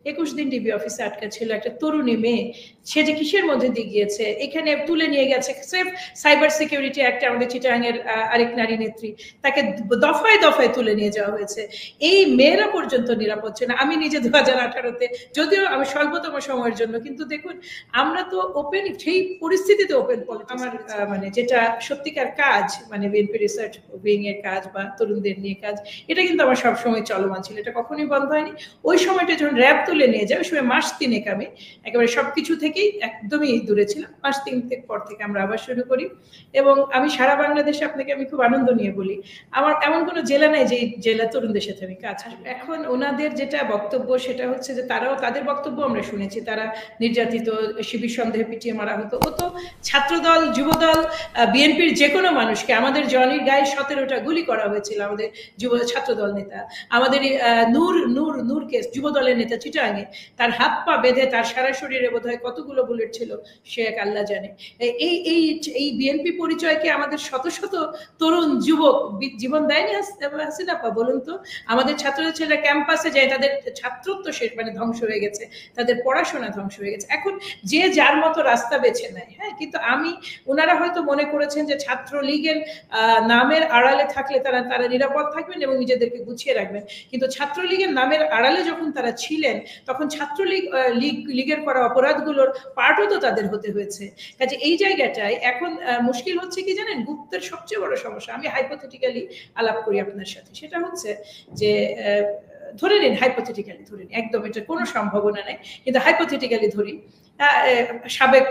21 দিন ডিবি অফিসে আটকা ছিল একটা তরুণী মেয়ে। সে যে কিসের মধ্যে দিয়ে গিয়েছে, এখানে তুলে নিয়ে গেছে সেফ সাইবার সিকিউরিটি অ্যাক্টে আমাদের চিটাগাংয়ের আরেক নারী নেত্রী, তাকে দফায় দফায় তুলে নিয়ে যাওয়া হয়েছে। এই মেয়েরা পর্যন্ত নিরাপদ ছিল না। আমি নিজে 2018-তে, যদিও আমি স্বল্পতম সময়ের জন্য, কিন্তু দেখুন আমরা তো ওপেন, সেই পরিস্থিতিতে ওপেন পলিটিক্স। আমার মানে যেটা সত্যিকার কাজ, মানে বিএনপি রিসার্চ উইং এর কাজ বা তরুণদের নিয়ে কাজ, এটা কিন্তু আমার সবসময় চলমান ছিল, এটা কখনোই বন্ধ হয়নি। ওই সময়টা যখন র্যাব তুলে নিয়ে যায়, ওই সময় মাস 3 আমি একেবারে সবকিছু থেকেই একদমই দূরে ছিলাম। মাস 3 পর থেকে আমরা আবার শুরু করি, এবং আমি সারা বাংলাদেশে, আপনাকে আমি খুব আনন্দ নিয়ে বলি, আমার এমন কোনো জেলা নাই যে জেলা তরুণদের সাথে আমি কাজ করি। এখন ওনাদের যেটা বক্তব্য সেটা হচ্ছে যে তারাও, তাদের বক্তব্য আমরা শুনেছি, তারা নির্যাতিত, শিবির সন্দেহে পিটিয়ে মারা হতো। ও তো ছাত্রদল, যুবদল, বিএনপির যে কোনো মানুষকে, আমাদের জনির গায়ে 17টা গুলি করা হয়েছিল, আমাদের যুব ছাত্রদল নেতা, আমাদের নূর নূর নূরকে যুবদলের নেতা চিটাগাংয়ে, তার হাত পা বেঁধে তার সারা শরীরে বোধহয় কতগুলো বুলেট ছিল সে এক আল্লাহ জানে। এই এই এই বিএনপি পরিচয়কে আমাদের শত শত তরুণ যুবক জীবন দেয়নি হাসিনা আপা? বলুন তো, আমাদের ছাত্রদের ছেলেরা ক্যাম্পাসে যায়, তাদের ছাত্রত্ব শেষ, মানে ধ্বংস হয়ে গেছে, তাদের পড়াশোনা ধ্বংস হয়ে গেছে। এখন যে যার মতো রাস্তা বেছে নেয়, হ্যাঁ, কিন্তু ওনারা হয়তো মনে করেছেন যে ছাত্রলীগের নামের আড়ালে থাকলে তারা নিরাপদ থাকবেন এবং নিজেদেরকে গুছিয়ে রাখবেন। কিন্তু ছাত্রলীগের নামের আড়ালে যখন তারা ছিলেন, তখন ছাত্রলীগ লীগের করা অপরাধগুলোর পার্টও তো তাদের হতে হয়েছে। কাজে এই জায়গাটায় এখন মুশকিল হচ্ছে কি জানেন, গুপ্তের সবচেয়ে বড় সমস্যা, আমি হাইপোথেটিক্যালি আলাপ করি আপনার সাথে, সেটা হচ্ছে যে ধরে নিন, হাইপোথেটিক্যালি ধরে নিন, একদম এটা কোনো সম্ভাবনা নেই, কিন্তু হাইপোথেটিক্যালি ধরি, সাবেক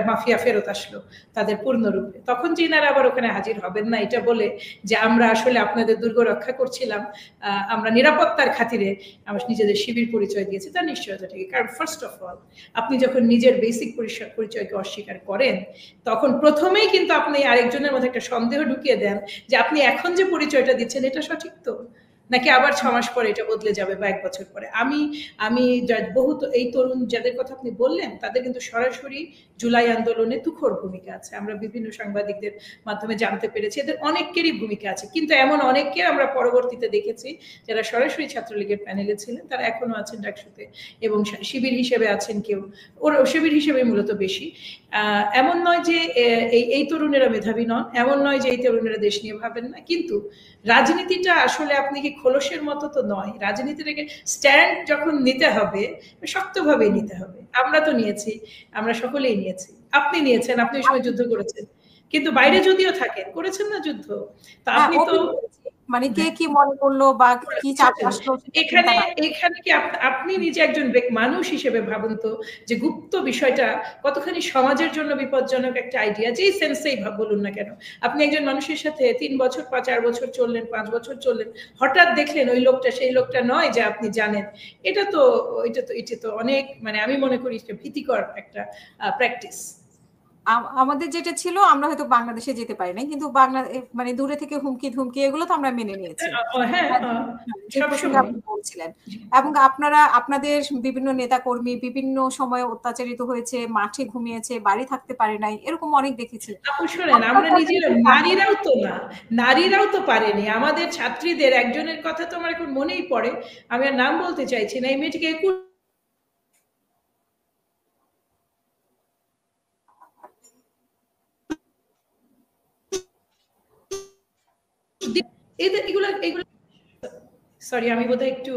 মাফিয়া ফেরত আসলো তাদের পূর্ণরূপে, তখন যে এনারা আবার ওখানে হাজির হবেন না এটা বলে যে আমরা আসলে আপনাদের দুর্গ রক্ষা করছিলাম, আমরা নিরাপত্তার খাতিরে আমরা নিজেদের শিবির পরিচয় দিয়েছি, তার নিশ্চয়তা ঠিক। কারণ ফার্স্ট অফ অল, আপনি যখন নিজের বেসিক পরিচয়কে অস্বীকার করেন, তখন প্রথমেই কিন্তু আপনি আরেকজনের মধ্যে একটা সন্দেহ ঢুকিয়ে দেন যে আপনি এখন যে পরিচয়টা দিচ্ছেন এটা সঠিক তো, নাকি আবার 6 মাস পরে এটা বদলে যাবে বা 1 বছর পরে। আমি বহু এই তরুণ যাদের কথা আপনি বললেন, তাদের কিন্তু সরাসরি জুলাই আন্দোলনে তুখোড় ভূমিকা আছে, আমরা বিভিন্ন সাংবাদিকদের মাধ্যমে জানতে পেরেছি, এদের অনেকেরই ভূমিকা আছে। কিন্তু এমন অনেককে আমরা পরবর্তীতে দেখেছি যারা সরাসরি ছাত্রলীগের প্যানেলে ছিলেন, তারা এখনো আছেন ডাকসুতে, এবং শিবির হিসেবে আছেন কেউ, ওর শিবির হিসেবে মূলত বেশি। এমন নয় যে এই তরুণেরা মেধাবী নন, এমন নয় যে এই তরুণেরা দেশ নিয়ে ভাবেন না, কিন্তু রাজনীতিটা আসলে আপনি কি খোলসের মতো তো নয়। রাজনীতিটাকে স্ট্যান্ড যখন নিতে হবে, শক্তভাবে নিতে হবে। আমরা তো নিয়েছি, আমরা সকলেই নিয়েছি, আপনি নিয়েছেন, আপনি ওই সময় যুদ্ধ করেছেন, কিন্তু বাইরে যদিও থাকেন, করেছেন না যুদ্ধ, তা আপনি তো মানে কে কি মনে করলো বা কি চাপ আসলো, এখানে কি আপনি নিজে একজন মানুষ হিসেবে ভাবুন তো, যে গুপ্ত বিষয়টা কতখানি সমাজের জন্য বিপজ্জনক একটা আইডিয়া, যেই সেন্সেই বলুন না কেন। আপনি একজন মানুষের সাথে 3 বছর 4 বছর চললেন, 5 বছর চললেন, হঠাৎ দেখলেন ওই লোকটা সেই লোকটা নয় যে আপনি জানেন, এটা তো অনেক, মানে আমি মনে করি ভীতিকর একটা প্র্যাকটিস। আমাদের যেটা ছিল, আমরা হয়তো বাংলাদেশে যেতে পারি নাই, কিন্তু মানে দূরে থেকে হুমকি ধুমকি এগুলো তো আমরা মেনে নিয়েছি, বলছিলেন। এবং আপনাদের বিভিন্ন নেতাকর্মী বিভিন্ন সময়ে অত্যাচারিত হয়েছে, মাঠে ঘুমিয়েছে, বাড়ি থাকতে পারে নাই, এরকম অনেক দেখেছি। শুনেন, আমরা নিজেরা নারীরাও তো পারেনি। আমাদের ছাত্রীদের একজনের কথা তো আমার এখন মনেই পড়ে, আমি আর নাম বলতে চাইছি না, এই মেয়েটিকে এগুলো সরি, আমি বোধহয় একটু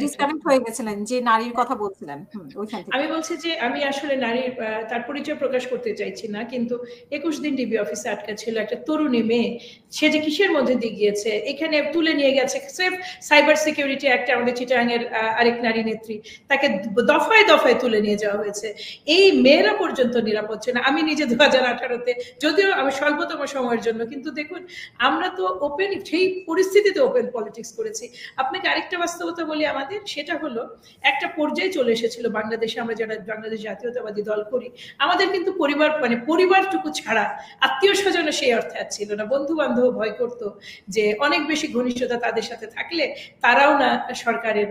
ডিসকানেক্ট হয়ে গেছিলেন, যে নারীর কথা বলছিলেন ওইখান থেকে। আমি বলছি যে আমি আসলে নারীর তার পরিচয় প্রকাশ করতে চাইছি না, কিন্তু 21 দিন ডিবি অফিসে আটকা ছিল একটা তরুণী মেয়ে। সে যে কিসের মধ্যে দিয়ে গিয়েছে, এখানে তুলে নিয়ে গেছে সেফ সাইবার সিকিউরিটি অ্যাক্টে আমাদের চিটাগাংয়ের আরেক নারী নেত্রী, তাকে দফায় দফায় তুলে নিয়ে যাওয়া হয়েছে। এই মেয়েরা পর্যন্ত নিরাপদ ছিল না। আমি নিজে 2018-তে, যদিও আমি স্বল্পতম সময়ের জন্য, কিন্তু দেখুন আমরা তো ওপেন, সেই পরিস্থিতিতে ওপেন পলিটিক্স করেছি। আপনাকে আরেকটা বাস্তবতা বলি আমাদের, সেটা হলো একটা পর্যায়ে চলে এসেছিল বাংলাদেশে, আমরা যারা বাংলাদেশ জাতীয়তাবাদী দল করি, আমাদের কিন্তু পরিবার, মানে পরিবারটুকু ছাড়া আত্মীয় স্বজনে সেই অর্থে আর ছিল না। বন্ধু বান্ধব ভয় করত যে অনেক বেশি ঘনিষ্ঠতা তাদের সাথে থাকলে তারাও না সরকারের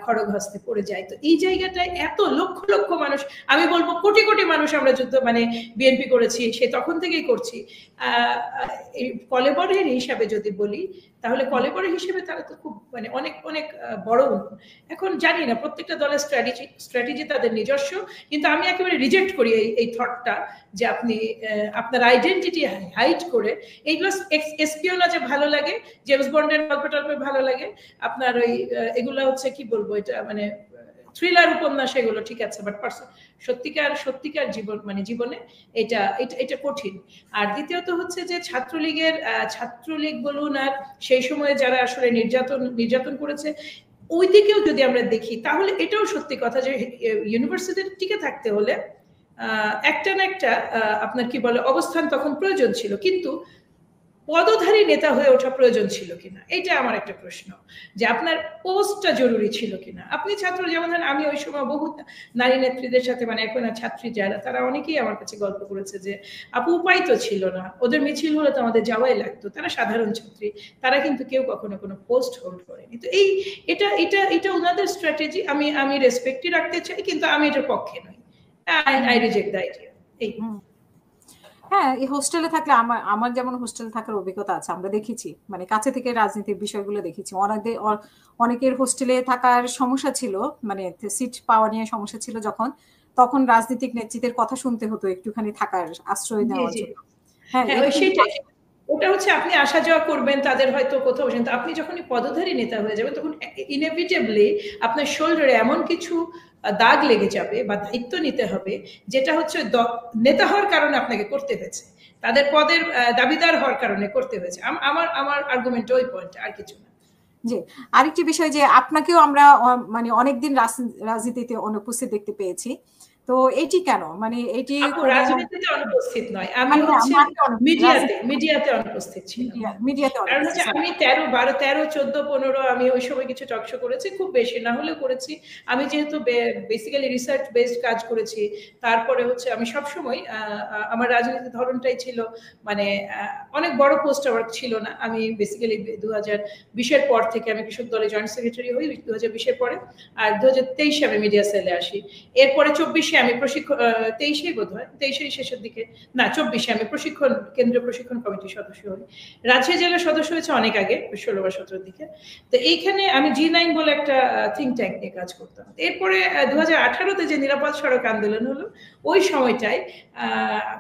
খড়গহস্তে পড়ে যায়। তো এই জায়গাটায় এত লক্ষ লক্ষ মানুষ, আমি বলবো কোটি কোটি মানুষ আমরা যুদ্ধ, মানে বিএনপি করেছি, সে তখন থেকেই করছি। কলেবরের হিসাবে যদি বলি, তাহলে কলেবরের হিসেবে তারা তো খুব খুব মানে অনেক অনেক বড় উন্নয়ন। এখন জানি না প্রত্যেকটা দলের স্ট্র্যাটেজি তাদের নিজস্ব, কিন্তু আমি একেবারে রিজেক্ট করি এই থটটা যে আপনি আপনার আইডেন্টিটি হাইড করে এইগুলো। এসপিওনাজে ভালো লাগে, জেমস বন্ডের গল্প টল্পে ভালো লাগে, আপনার ওই এগুলো হচ্ছে কি বলবো, এটা মানে থ্রিলার উপন্যাস, এগুলো ঠিক আছে, বাট সত্যিকার জীবন মানে জীবনে এটা এটা এটা কঠিন। আর দ্বিতীয়ত হচ্ছে যে ছাত্রলীগ বলুন, আর সেই সময়ে যারা আসলে নির্যাতন করেছে, ওই দিকেও যদি আমরা দেখি তাহলে এটাও সত্যি কথা যে ইউনিভার্সিটিতে টিকে থাকতে হলে একটা না একটা আপনার কি বলে অবস্থান তখন প্রয়োজন ছিল, কিন্তু পদধারী নেতা হয়ে ওঠা প্রয়োজন ছিল কিনা, এটা আমার একটা প্রশ্ন, যে আপনার পোস্টটা জরুরি ছিল কিনা। আপনি ছাত্র, যেমন ধরেন আমি ওই সময় বহু নারী নেত্রীদের সাথে, মানে এখন ছাত্রী যারা, তারা অনেকেই আমার কাছে গল্প করেছে যে আপু উপায় তো ছিল না, ওদের মিছিল হলে তো আমাদের যাওয়াই লাগতো, তারা সাধারণ ছাত্রী, তারা কিন্তু কেউ কখনো কোনো পোস্ট হোল্ড করেনি। তো এটা ওনাদের স্ট্র্যাটেজি, আমি রেসপেক্টই রাখতে চাই, কিন্তু আমি এটার পক্ষে নই। I reject the idea. এই হ্যাঁ, এই হোস্টেলে থাকলে আমার যেমন হোস্টেলে থাকার অভিজ্ঞতা আছে, আমরা দেখেছি, মানে কাছে থেকে রাজনীতির বিষয়গুলো দেখেছি। অনেকের হোস্টেলে থাকার সমস্যা ছিল, মানে সিট পাওয়া নিয়ে সমস্যা ছিল, তখন রাজনৈতিক নেতৃত্বের কথা শুনতে হতো একটুখানি থাকার আশ্রয় দেওয়ার জন্য। হ্যাঁ, সেটাই। ওটা হচ্ছে আপনি আসা যাওয়া করবেন, তাদের হয়তো কোথাও, কিন্তু আপনি যখনই পদধারী নেতা হয়ে যাবেন তখন ইনএভিটেবলি আপনার শোল্ডারে এমন কিছু দাগ লেগে যাবে বা দায়িত্ব নিতে হবে, যেটা হচ্ছে নেতা হওয়ার কারণে আপনাকে করতে হয়েছে, তাদের পদের দাবিদার হওয়ার কারণে করতে হয়েছে। আমার আর্গুমেন্ট ওই পয়েন্ট, আর কিছু না। জি, আরেকটি বিষয় যে আপনাকেও আমরা মানে অনেকদিন রাজনীতিতে অনুপস্থিত দেখতে পেয়েছি, তো এটি কেন? মানে এটি রাজনীতিতে অনুপস্থিত নয়, আমি হচ্ছে মিডিয়াতে অনুপস্থিত ছিলাম। কারণ হচ্ছে আমি 13, 12, 13, 14, 15 আমি ওই সময় কিছু টকশো করেছি, খুব বেশি না হলেও করেছি। আমি যেহেতু বেসিক্যালি রিসার্চ বেসড কাজ করেছি, তারপরে হচ্ছে আমি সবসময় আমার রাজনীতির ধরনটাই ছিল, মানে অনেক বড় পোস্ট আমার ছিল না। আমি বেসিক্যালি 2020-এর পর থেকে আমি কৃষক দলে জয়েন্ট সেক্রেটারি হই 2020-এর পরে, আর 2023-এ আমি মিডিয়া সেলে আসি। এরপরে 24-এ আমি প্রশিক্ষণ, 23-এই বোধ হয়, 23-এর শেষের দিকে, না 24-এ আমি কেন্দ্রীয় প্রশিক্ষণ কমিটির সদস্য হই। রাজশাহী জেলার সদস্য হয়েছে অনেক আগে, 16 বা 17-এর দিকে। তো এইখানে আমি G9 বলে একটা থিঙ্ক ট্যাঙ্ক নিয়ে কাজ করতাম। এরপরে 2018-তে যে নিরাপদ সড়ক আন্দোলন হলো, ওই সময়টায়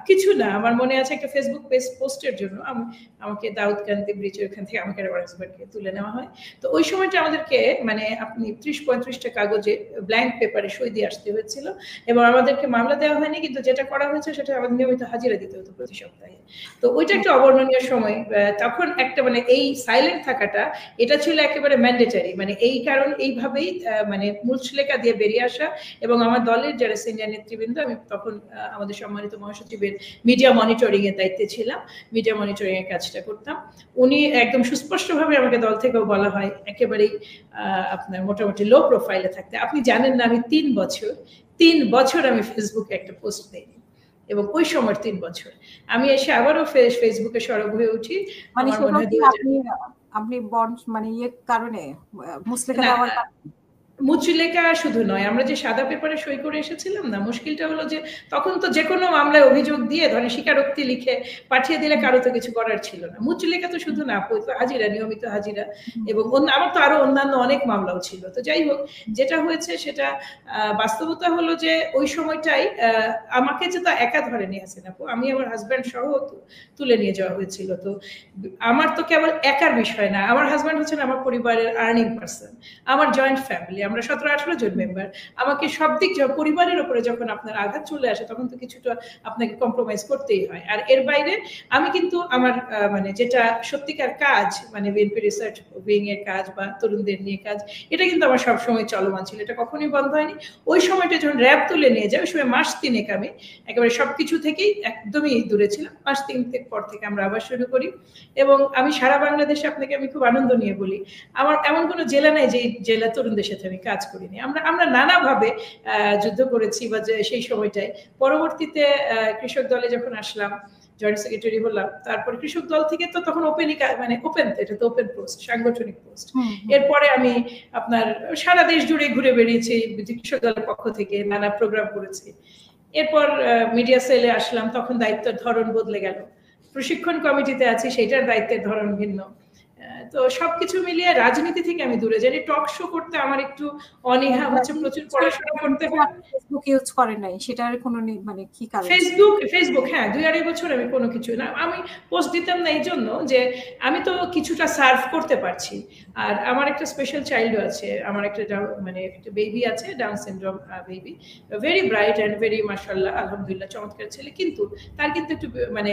কিছু না, আমার মনে আছে একটা ফেসবুক পেজ পোস্টের জন্য আমাকে দাউদকান্দি ব্রিজের ওখান থেকে আমাকে আমার হাজব্যান্ডকে তুলে নেওয়া হয়। তো ওই সময়টা আমাদেরকে মানে আপনি 30-35টা কাগজে ব্ল্যাঙ্ক পেপারে সই দিয়ে আসতে হয়েছিল, এবং আমাদেরকে মামলা দেওয়া হয়নি, কিন্তু যেটা করা হয়েছে সেটা আমাদের নিয়মিত হাজিরা দিতে হতো প্রতি সপ্তাহে। তো ওইটা একটা অবর্ণনীয় সময়। তখন একটা মানে এই সাইলেন্ট থাকাটা, এটা ছিল একেবারে ম্যান্ডেটারি, মানে এই কারণ এইভাবেই মানে মুচলেখা দিয়ে বেরিয়ে আসা। এবং আমার দলের যারা সিনিয়র নেতৃবৃন্দ, আমি তখন আমাদের সম্মানিত মহাসচিবের মিডিয়া মনিটরিং এর দায়িত্বে ছিলাম, মিডিয়া মনিটরিং এর কাজটা করতাম। উনি একদম সুস্পষ্টভাবে আমাকে দল থেকেও বলা হয় একেবারেই আপনার মোটামুটি লো প্রোফাইলে থাকতে। আপনি জানেন না, আমি 3 বছর আমি ফেসবুকে একটা পোস্ট দেইনি, এবং ওই সময় 3 বছর আমি এসে আবারও ফেসবুকে সরব হয়ে উঠি। আমার মনে হয় আপনি মানে কারণে মুচলেখা শুধু নয়, আমরা যে সাদা পেপারে সই করে এসেছিলাম না, মুশকিলটা হলো যে তখন তো যে কোনো মামলায় অভিযোগ দিয়ে ধরেন স্বীকারোক্তি লিখে পাঠিয়ে দিলে কারো তো কিছু করার ছিল না। মুচলেখা তো শুধু না, হাজিরা, নিয়মিত হাজিরা, এবং আমার তো আরো অন্যান্য অনেক মামলাও ছিল। তো যাই হোক, যেটা হয়েছে সেটা বাস্তবতা হলো যে ওই সময়টাই আমাকে যে তা একা ধরে নিয়ে আসেন আপু, আমি আমার হাজব্যান্ড সহ তুলে নিয়ে যাওয়া হয়েছিল। তো আমার তো কেবল একার বিষয় না, আমার হাজব্যান্ড হচ্ছেন আমার পরিবারের আর্নিং পার্সন, আমার জয়েন্ট ফ্যামিলি, আমরা 17-18 জন মেম্বার। আমাকে সব দিক পরিবারের উপরে যখন আপনার আঘাত চলে আসে, তখন তো কিছুটা আপনাকে কম্প্রোমাইজ করতেই হয়। আর এর বাইরে আমি কিন্তু আমার মানে যেটা সত্যিকার কাজ, মানে বিএনপি রিসার্চ উইং এর কাজ বা তরুণদের নিয়ে কাজ, এটা কিন্তু আমার সবসময় চলমান ছিল, এটা কখনোই বন্ধ হয়নি। ওই সময়টা যখন র্যাব তুলে নিয়ে যায়, ওই সময় মাস 3 আমি একেবারে সবকিছু থেকেই একদমই দূরে ছিলাম। মাস 3 পর থেকে আমরা আবার শুরু করি, এবং আমি সারা বাংলাদেশে আপনাকে আমি খুব আনন্দ নিয়ে বলি, আমার এমন কোনো জেলা নাই যে জেলা তরুণদের সাথে আমি কাজ করিনি। আমরা নানাভাবে যুদ্ধ করেছি, বা সেই সময়টায়। পরবর্তীতে কৃষক দলে যখন আসলাম, জয়েন্ট সেক্রেটারি হলাম, তারপর কৃষক দল থেকে তো তখন ওপেনই, মানে ওপেন, এটা তো ওপেন পোস্ট, সাংগঠনিক পোস্ট। এরপরে আমি আপনার সারা দেশ জুড়ে ঘুরে বেরিয়েছি কৃষক দলের পক্ষ থেকে, নানা প্রোগ্রাম করেছি। এরপর মিডিয়া সেলে আসলাম, তখন দায়িত্বের ধরন বদলে গেল। প্রশিক্ষণ কমিটিতে আছি, সেটার দায়িত্বের ধরন ভিন্ন। তো সবকিছু মিলিয়ে রাজনীতি থেকে আমি দূরে জানি। টক শো করতে আমার একটু অনীহা হচ্ছে, প্রচুর পড়াশোনা করতে হয়। ফেসবুক ইউজ করেন নাই, সেটার কোনো মানে কি কারণ? ফেসবুক হ্যাঁ 2-2.5 বছর আমি কোনো কিছু না, আমি পোস্ট দিতাম না এই জন্য যে আমি তো কিছুটা সার্ভ করতে পারছি। আর আমার একটা স্পেশাল চাইল্ডও আছে, আমার একটা মানে একটা বেবি আছে, down syndrome baby, very bright and very মাশাআল্লাহ আলহামদুলিল্লাহ চমৎকার ছেলে, কিন্তু তার কিন্তু একটু মানে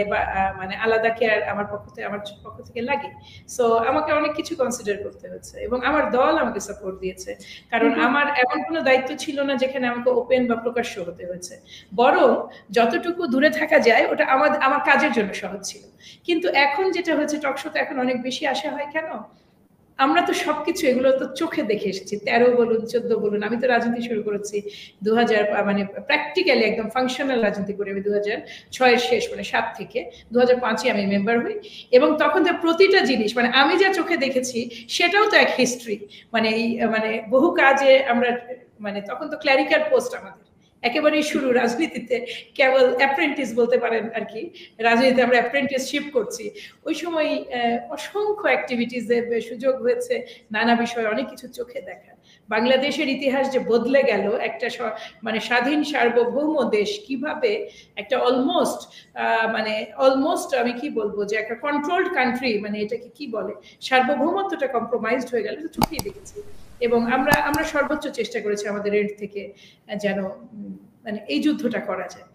মানে আলাদা কেয়ার আমার পক্ষ থেকে লাগে। সো আমাকে অনেক কিছু কনসিডার করতে হচ্ছে এবং আমার দল আমাকে সাপোর্ট দিয়েছে, কারণ আমার এমন কোনো দায়িত্ব ছিল না যেখানে আমাকে ওপেন বা প্রকাশ্য হতে হয়েছে। বরং যতটুকু দূরে থাকা যায় ওটা আমার কাজের জন্য সহজ ছিল। কিন্তু এখন যেটা হচ্ছে, টকশোতে এখন অনেক বেশি আসা হয় কেন, আমরা তো সবকিছু এগুলো তো চোখে দেখে এসেছি, 13 বলুন 14 বলুন। আমি তো রাজনীতি শুরু করেছি 2000 মানে প্র্যাকটিক্যালি একদম ফাংশনাল রাজনীতি করি আমি 2006 শেষ মানে 7 থেকে 2005 আমি মেম্বার হই। এবং তখন তো প্রতিটা জিনিস মানে আমি যা চোখে দেখেছি সেটাও তো এক হিস্ট্রি। মানে মানে বহু কাজে আমরা মানে তখন তো ক্ল্যারিক্যাল পোস্ট আমাদের একেবারেই শুরু রাজনীতিতে, কেবল অ্যাপ্রেন্টিস বলতে পারেন আর কি, রাজনীতিতে আমরা অ্যাপ্রেন্টিসশিপ করছি। ওই সময় অসংখ্য অ্যাক্টিভিটিসের সুযোগ হয়েছে, নানা বিষয়ে অনেক কিছু চোখে দেখা। বাংলাদেশের ইতিহাস যে বদলে গেল, একটা মানে স্বাধীন সার্বভৌম দেশ কিভাবে একটা অলমোস্ট আমি কি বলবো যে একটা কন্ট্রোলড কান্ট্রি, মানে এটাকে কি বলে, সার্বভৌমত্বটা কম্প্রোমাইজড হয়ে গেল, তো চোখেই দেখেছি। এবং আমরা সর্বোচ্চ চেষ্টা করেছি আমাদের এন্ড থেকে যেন মানে এই যুদ্ধটা করা যায়।